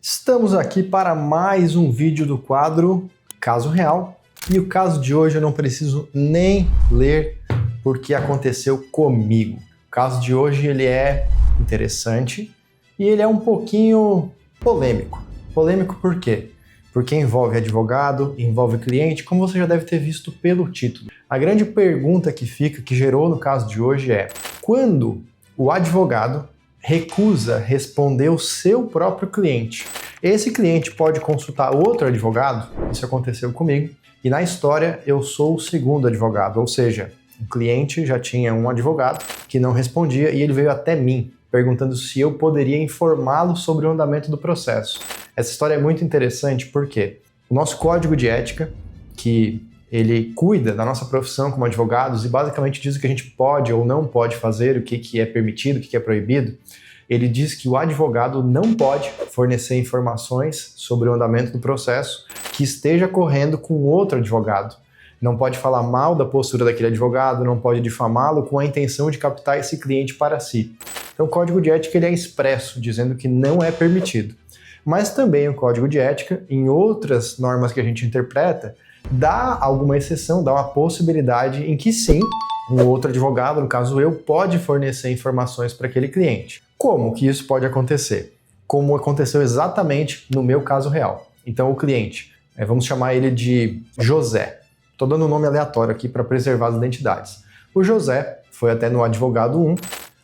Estamos aqui para mais um vídeo do quadro Caso Real. E o caso de hoje eu não preciso nem ler porque aconteceu comigo. O caso de hoje ele é interessante e ele é um pouquinho polêmico. Polêmico por quê? Porque envolve advogado, envolve cliente, como você já deve ter visto pelo título. A grande pergunta que fica, que gerou no caso de hoje é: quando o advogado recusa responder o seu próprio cliente, esse cliente pode consultar outro advogado? Isso aconteceu comigo. E na história eu sou o segundo advogado, ou seja, o cliente já tinha um advogado que não respondia e ele veio até mim perguntando se eu poderia informá-lo sobre o andamento do processo. Essa história é muito interessante porque o nosso código de ética, que ele cuida da nossa profissão como advogados e basicamente diz o que a gente pode ou não pode fazer, o que é permitido, o que é proibido, ele diz que o advogado não pode fornecer informações sobre o andamento do processo que esteja correndo com outro advogado. Não pode falar mal da postura daquele advogado, não pode difamá-lo com a intenção de captar esse cliente para si. Então o código de ética ele é expresso, dizendo que não é permitido. Mas também o código de ética, em outras normas que a gente interpreta, dá alguma exceção, dá uma possibilidade em que sim, um outro advogado, no caso eu, pode fornecer informações para aquele cliente. Como que isso pode acontecer? Como aconteceu exatamente no meu caso real. Então o cliente, vamos chamar ele de José. Estou dando um nome aleatório aqui para preservar as identidades. O José foi até no advogado 1,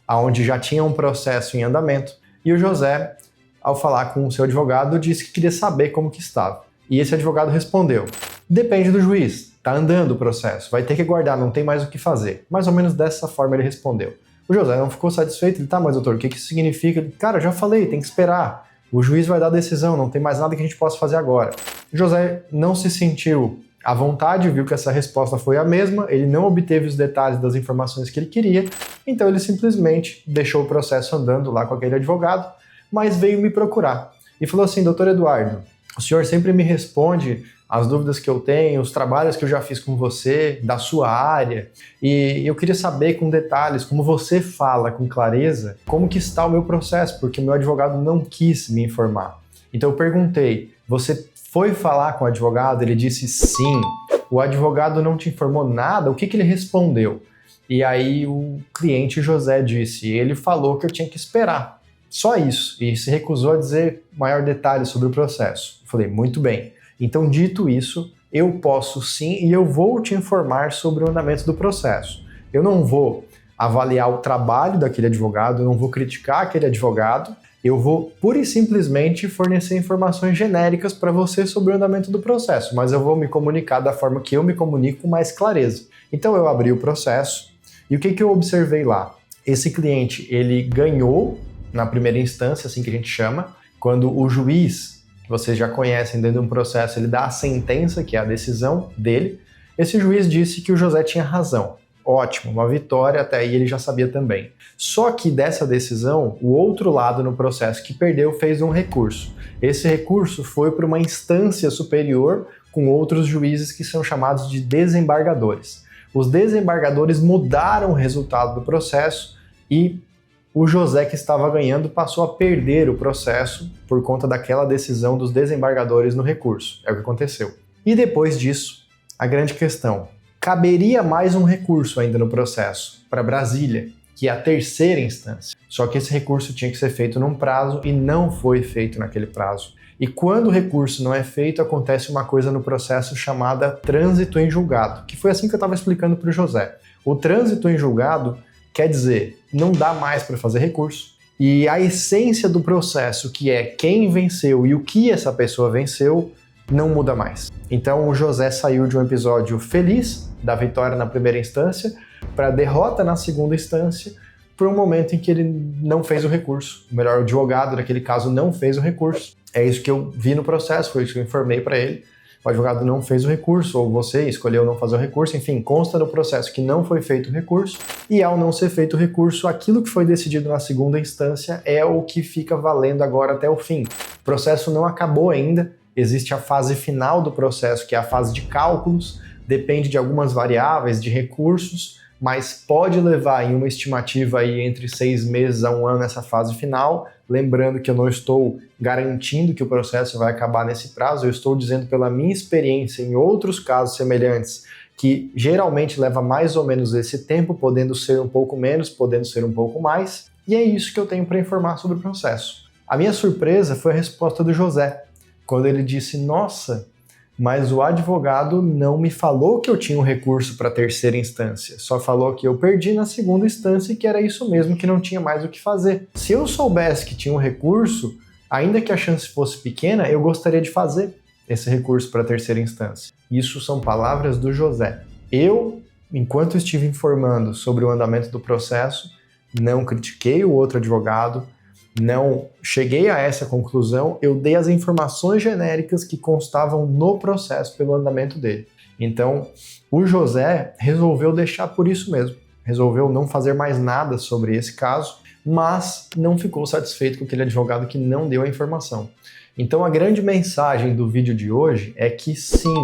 onde já tinha um processo em andamento, e o José, ao falar com o seu advogado, disse que queria saber como que estava. E esse advogado respondeu: depende do juiz, está andando o processo, vai ter que aguardar, não tem mais o que fazer. Mais ou menos dessa forma ele respondeu. O José não ficou satisfeito, ele: tá, mas doutor, o que isso significa? Ele: cara, já falei, tem que esperar. O juiz vai dar a decisão, não tem mais nada que a gente possa fazer agora. O José não se sentiu à vontade, viu que essa resposta foi a mesma, ele não obteve os detalhes das informações que ele queria, então ele simplesmente deixou o processo andando lá com aquele advogado, mas veio me procurar e falou assim: doutor Eduardo, o senhor sempre me responde as dúvidas que eu tenho, os trabalhos que eu já fiz com você, da sua área, e eu queria saber com detalhes, como você fala com clareza, como que está o meu processo, porque o meu advogado não quis me informar. Então eu perguntei: você foi falar com o advogado? Ele disse sim. O advogado não te informou nada? O que ele respondeu? E aí o cliente José disse: ele falou que eu tinha que esperar. Só isso. E se recusou a dizer maior detalhes sobre o processo. Eu falei: muito bem. Então, dito isso, eu posso sim e eu vou te informar sobre o andamento do processo. Eu não vou avaliar o trabalho daquele advogado, eu não vou criticar aquele advogado, eu vou pura e simplesmente fornecer informações genéricas para você sobre o andamento do processo, mas eu vou me comunicar da forma que eu me comunico com mais clareza. Então eu abri o processo e o que eu observei lá? Esse cliente, ele ganhou na primeira instância, assim que a gente chama, quando o juiz, que vocês já conhecem dentro de um processo, ele dá a sentença, que é a decisão dele. Esse juiz disse que o José tinha razão. Ótimo, uma vitória, até aí ele já sabia também. Só que dessa decisão, o outro lado no processo que perdeu fez um recurso. Esse recurso foi para uma instância superior com outros juízes que são chamados de desembargadores. Os desembargadores mudaram o resultado do processo e o José, que estava ganhando, passou a perder o processo por conta daquela decisão dos desembargadores no recurso. É o que aconteceu. E depois disso, a grande questão: caberia mais um recurso ainda no processo para Brasília, que é a terceira instância. Só que esse recurso tinha que ser feito num prazo e não foi feito naquele prazo. E quando o recurso não é feito, acontece uma coisa no processo chamada trânsito em julgado, que foi assim que eu estava explicando para o José. O trânsito em julgado quer dizer, não dá mais para fazer recurso. E a essência do processo, que é quem venceu e o que essa pessoa venceu, não muda mais. Então o José saiu de um episódio feliz, da vitória na primeira instância, para a derrota na segunda instância, por um momento em que ele não fez o recurso. O melhor, o advogado, naquele caso, não fez o recurso. É isso que eu vi no processo, foi isso que eu informei para ele. O advogado não fez o recurso, ou você escolheu não fazer o recurso, enfim, consta no processo que não foi feito o recurso, e ao não ser feito o recurso, aquilo que foi decidido na segunda instância é o que fica valendo agora até o fim. O processo não acabou ainda, existe a fase final do processo, que é a fase de cálculos, depende de algumas variáveis, de recursos, mas pode levar em uma estimativa aí entre 6 meses a 1 ano essa fase final, lembrando que eu não estou garantindo que o processo vai acabar nesse prazo, eu estou dizendo pela minha experiência em outros casos semelhantes, que geralmente leva mais ou menos esse tempo, podendo ser um pouco menos, podendo ser um pouco mais, e é isso que eu tenho para informar sobre o processo. A minha surpresa foi a resposta do José, quando ele disse: nossa, mas o advogado não me falou que eu tinha um recurso para a terceira instância, só falou que eu perdi na segunda instância e que era isso mesmo, que não tinha mais o que fazer. Se eu soubesse que tinha um recurso, ainda que a chance fosse pequena, eu gostaria de fazer esse recurso para a terceira instância. Isso são palavras do José. Eu, enquanto estive informando sobre o andamento do processo, não critiquei o outro advogado, não cheguei a essa conclusão, eu dei as informações genéricas que constavam no processo pelo andamento dele. Então, o José resolveu deixar por isso mesmo, resolveu não fazer mais nada sobre esse caso, mas não ficou satisfeito com aquele advogado que não deu a informação. Então, a grande mensagem do vídeo de hoje é que sim,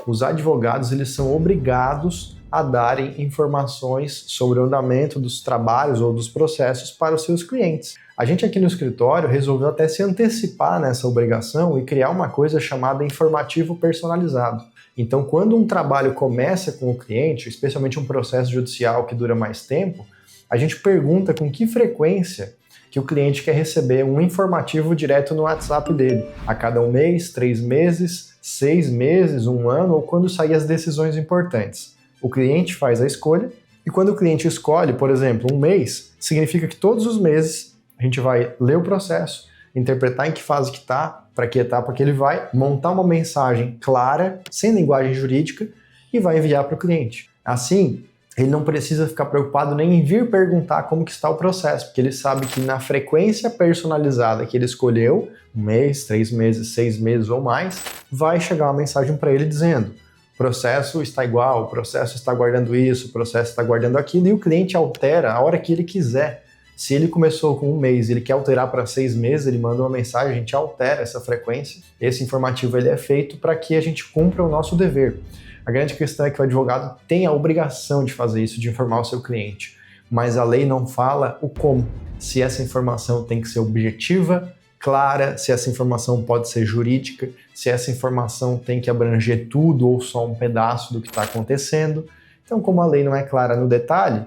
os advogados eles são obrigados a darem informações sobre o andamento dos trabalhos ou dos processos para os seus clientes. A gente aqui no escritório resolveu até se antecipar nessa obrigação e criar uma coisa chamada informativo personalizado. Então, quando um trabalho começa com o cliente, especialmente um processo judicial que dura mais tempo, a gente pergunta com que frequência que o cliente quer receber um informativo direto no WhatsApp dele, a cada 1 mês, 3 meses, 6 meses, 1 ano ou quando sair as decisões importantes. O cliente faz a escolha e quando o cliente escolhe, por exemplo, 1 mês, significa que todos os meses a gente vai ler o processo, interpretar em que fase que está, para que etapa que ele vai, montar uma mensagem clara, sem linguagem jurídica e vai enviar para o cliente. Assim, ele não precisa ficar preocupado nem em vir perguntar como que está o processo, porque ele sabe que na frequência personalizada que ele escolheu, 1 mês, 3 meses, 6 meses ou mais, vai chegar uma mensagem para ele dizendo: o processo está igual, o processo está guardando isso, o processo está guardando aquilo, e o cliente altera a hora que ele quiser. Se ele começou com 1 mês e ele quer alterar para 6 meses, ele manda uma mensagem, a gente altera essa frequência. Esse informativo ele é feito para que a gente cumpra o nosso dever. A grande questão é que o advogado tem a obrigação de fazer isso, de informar o seu cliente, mas a lei não fala o como. Se essa informação tem que ser objetiva, clara, se essa informação pode ser jurídica, se essa informação tem que abranger tudo ou só um pedaço do que está acontecendo. Então, como a lei não é clara no detalhe,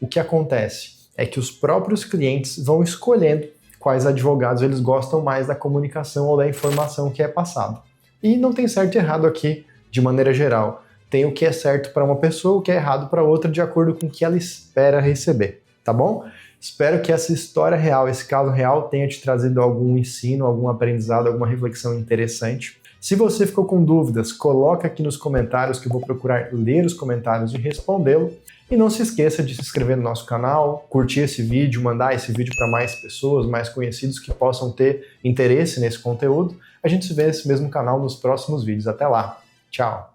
o que acontece é que os próprios clientes vão escolhendo quais advogados eles gostam mais da comunicação ou da informação que é passada. E não tem certo e errado aqui, de maneira geral. Tem o que é certo para uma pessoa, o que é errado para outra, de acordo com o que ela espera receber, tá bom? Espero que essa história real, esse caso real, tenha te trazido algum ensino, algum aprendizado, alguma reflexão interessante. Se você ficou com dúvidas, coloca aqui nos comentários que eu vou procurar ler os comentários e respondê-lo. E não se esqueça de se inscrever no nosso canal, curtir esse vídeo, mandar esse vídeo para mais pessoas, mais conhecidos que possam ter interesse nesse conteúdo. A gente se vê nesse mesmo canal nos próximos vídeos. Até lá! Tchau!